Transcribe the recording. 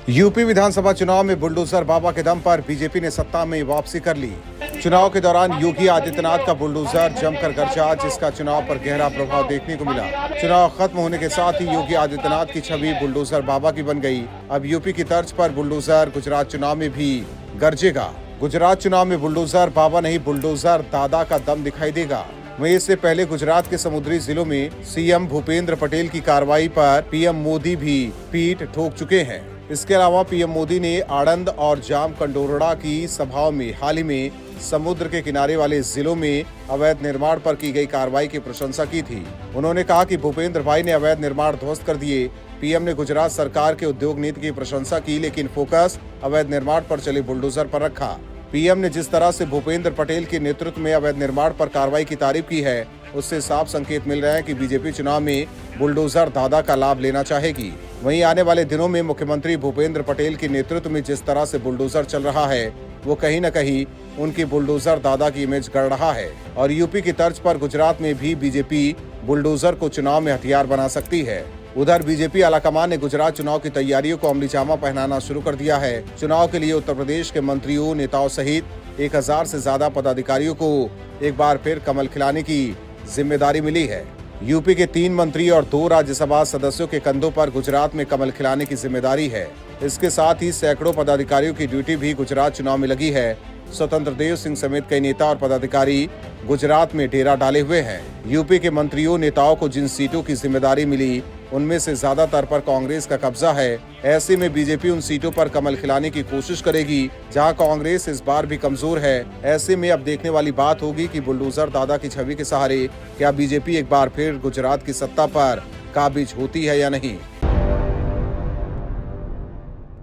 UP विधानसभा चुनाव में bulldozer बाबा के दम पर बीजेपी ने सत्ता में वापसी कर ली। चुनाव के दौरान योगी आदित्यनाथ का बुलडोजर जमकर गरजा, जिसका चुनाव पर गहरा प्रभाव देखने को मिला। चुनाव खत्म होने के साथ ही योगी आदित्यनाथ की छवि बुलडोजर बाबा की बन गई। अब यूपी की तर्ज पर बुलडोजर गुजरात चुनाव में भी गरजेगा। गुजरात चुनाव में बुलडोजर बाबा नहीं, बुलडोजर दादा का दम दिखाई देगा। वहीं इससे पहले गुजरात के समुद्री जिलों में सीएम भूपेंद्र पटेल की कार्रवाई पर पीएम मोदी भी पीठ ठोक चुके हैं। इसके अलावा पीएम मोदी ने आणंद और जाम कंडोरड़ा की सभाओं में हाल ही में समुद्र के किनारे वाले जिलों में अवैध निर्माण पर की गई कार्रवाई की प्रशंसा की थी। उन्होंने कहा कि भूपेंद्र भाई ने अवैध निर्माण ध्वस्त कर दिए। पीएम ने गुजरात सरकार के उद्योग नीति की प्रशंसा की, लेकिन फोकस अवैध निर्माण पर चले बुलडोजर पर रखा। पीएम ने जिस तरह से भूपेंद्र पटेल के नेतृत्व में अवैध निर्माण पर कार्रवाई की तारीफ की है, उससे साफ संकेत मिल रहे हैं कि बीजेपी चुनाव में बुलडोजर दादा का लाभ लेना चाहेगी। वहीं आने वाले दिनों में मुख्यमंत्री भूपेंद्र पटेल के नेतृत्व में जिस तरह से बुलडोजर चल रहा है, वो कहीं न कहीं उनकी बुलडोजर दादा की इमेज गढ़ रहा है और यूपी की तर्ज पर गुजरात में भी बीजेपी बुलडोजर को चुनाव में हथियार बना सकती है। उधर बीजेपी आलाकमान ने गुजरात चुनाव की तैयारियों को अमली जामा पहनाना शुरू कर दिया है। चुनाव के लिए उत्तर प्रदेश के मंत्रियों, नेताओं सहित 1000 से ज्यादा पदाधिकारियों को एक बार फिर कमल खिलाने की जिम्मेदारी मिली है। यूपी के 3 मंत्री और 2 राज्यसभा सदस्यों के कंधों पर गुजरात में कमल खिलाने की जिम्मेदारी है। इसके साथ ही सैकड़ों पदाधिकारियों की ड्यूटी भी गुजरात चुनाव में लगी है। स्वतंत्र देव सिंह समेत कई नेता और पदाधिकारी गुजरात में डेरा डाले हुए हैं। यूपी के मंत्रियों, नेताओं को जिन सीटों की जिम्मेदारी मिली, उनमें से ज्यादातर पर कांग्रेस का कब्जा है। ऐसे में बीजेपी उन सीटों पर कमल खिलाने की कोशिश करेगी जहां कांग्रेस इस बार भी कमजोर है। ऐसे में अब देखने वाली बात होगी कि बुलडोजर दादा की छवि के सहारे क्या बीजेपी एक बार फिर गुजरात की सत्ता पर काबिज होती है या नहीं।